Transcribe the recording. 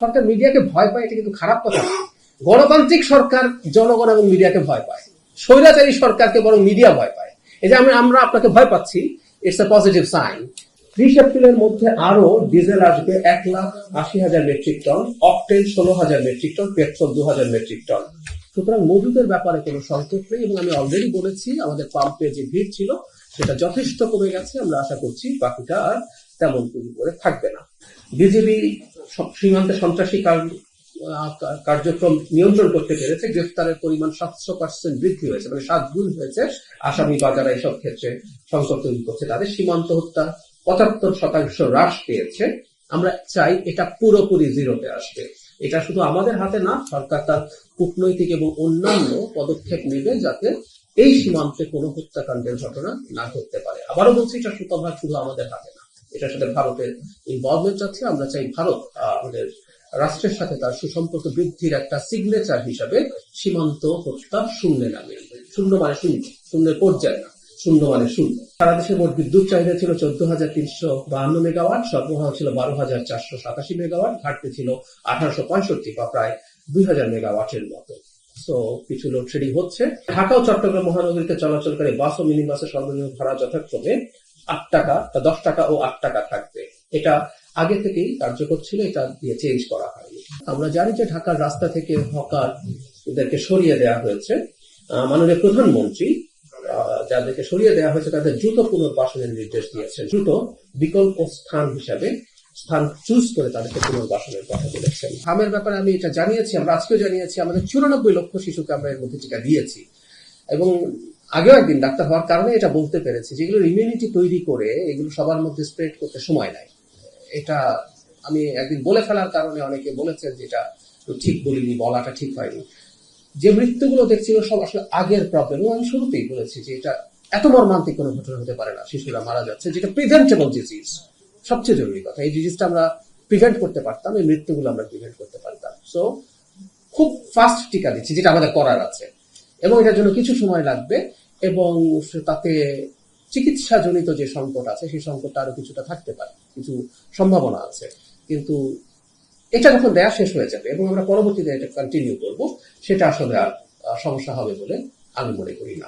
সরকার মিডিয়াকে ভয় পায়, এটা কিন্তু খারাপ কথা না। গণতান্ত্রিক সরকার জনগণ এবং মিডিয়াকে ভয় পায়, স্বৈরাচারী সরকারকে বরং মিডিয়া ভয় পায়। এই যে আমরা আপনাকে ভয় পাচ্ছি, ইটস এ পজিটিভ সাইন। 30 এপ্রিলের মধ্যে আরো ডিজেল আসবে 1,80,000 metric ton, octane 16,000 metric ton, petrol 2,000 metric ton. সুতরাং মজুদের ব্যাপারে কোনো সংকট নেই, এবং আমি অলরেডি বলেছি আমাদের পাম্পে যে ভিড় ছিল সেটা যথেষ্ট কমে গেছে। আমরা আশা করছি বাকিটা আর তেমন করে থাকবে না। বিজেপি সীমান্তে সন্ত্রাসী কার্যক্রম নিয়ন্ত্রণ করতে পেরেছে। গ্রেফতারের পরিমাণ 700% বৃদ্ধি হয়েছে, মানে 7 গুণ হয়েছে। আসামি বাজারা এসব ক্ষেত্রে সংকট তৈরি করছে, তাদের সীমান্ত হত্যা 75% হ্রাস পেয়েছে। আমরা চাই এটা পুরোপুরি জিরোতে আসবে। এটা শুধু আমাদের হাতে না, সরকার তার কূটনৈতিক এবং অন্যান্য পদক্ষেপ নেবে যাতে এই সীমান্তে কোনো হত্যাকাণ্ডের ঘটনা না ঘটতে পারে। আবারও বলছি, এটা সুতরাং শুধু আমাদের হাতে না, এটার সাথে ভারতের ইনভলভমেন্ট আছে। আমরা চাই ভারত আমাদের রাষ্ট্রের সাথে তার সুসম্পর্ক বৃদ্ধির একটা সিগনেচার হিসাবে সীমান্ত হত্যা শূন্যে নামিয়ে আনবে। শূন্য মানে শূন্য, শূন্যের পর্যায়ে না, শূন্য মানে শূন্য। সারা দেশের মোট বিদ্যুৎ চাহিদা ছিল 14,352 মেগাওয়াট, সরবরাহ ছিল 12,487 মেগাওয়াট, ঘাটতি ছিল 1865 বা প্রায় 2,000 মেগাওয়াটের মতো। সো কিছু লোডশেডিং হচ্ছে। ঢাকা ও চট্টগ্রাম মহানগরীতে চলাচলকারী বাস ও মিনি বাসের সর্বনিম্ন ভাড়া যথাক্রমে 8 টাকা, 10 টাকা ও 8 টাকা থাকবে। এটা আগে থেকেই কার্যকর ছিল, এটা দিয়ে চেঞ্জ করা হয়নি। আমরা জানি যে ঢাকার রাস্তা থেকে হকারদেরকে সরিয়ে দেওয়া হয়েছে। মাননীয় প্রধানমন্ত্রী যাদেরকে সরিয়ে দেওয়া হয়েছে তাদের দ্রুত পুনর্বাসনের নির্দেশ দিয়েছেন। দ্রুত বিকল্প স্থান হিসাবে স্থান চুজ করে তাদেরকে পুনর্বাসনের কথা বলেছেন। হামের ব্যাপারে আমি এটা জানিয়েছি, আমরা আজকেও জানিয়েছি, আমাদের 94 লক্ষ শিশুকে আমরা এর মধ্যে টিকা দিয়েছি। এবং আগেও একদিন ডাক্তার হওয়ার কারণে এটা বলতে পেরেছি, যেগুলো ইমিউনিটি তৈরি করে এগুলো সবার মধ্যে স্প্রেড করতে সময় নেয়। এটা আমি একদিন বলে ফেলার কারণে অনেকে বলেছেন যে এটা ঠিক বলিনি, বলাটা ঠিক হয়নি। যে মৃত্যুগুলো দেখছিল সব আসলে আগের প্রবলেম। আমি শুরুতেই বলেছি যে এটা এত মর্মান্তিক কোনো ঘটনা হতে পারে না, শিশুরা মারা যাচ্ছে, যেটা প্রিভেন্টেবল ডিজিজ। সবচেয়ে জরুরি কথা, এই ডিজিজটা আমরা প্রিভেন্ট করতে পারতাম, এই মৃত্যুগুলো আমরা প্রিভেন্ট করতে পারতাম। সো খুব ফাস্ট টিকা দিচ্ছি, যেটা আমাদের করার আছে, এবং এটার জন্য কিছু সময় লাগবে। এবং তাতে চিকিৎসাজনিত যে সংকট আছে সেই সংকটটা আরো কিছুটা থাকতে পারে, কিছু সম্ভাবনা আছে। কিন্তু এটা যখন দেয়া শেষ হয়ে যাবে এবং আমরা পরবর্তীতে এটা কন্টিনিউ করব, সেটা আসলে আর সমস্যা হবে বলে আমি মনে করি না।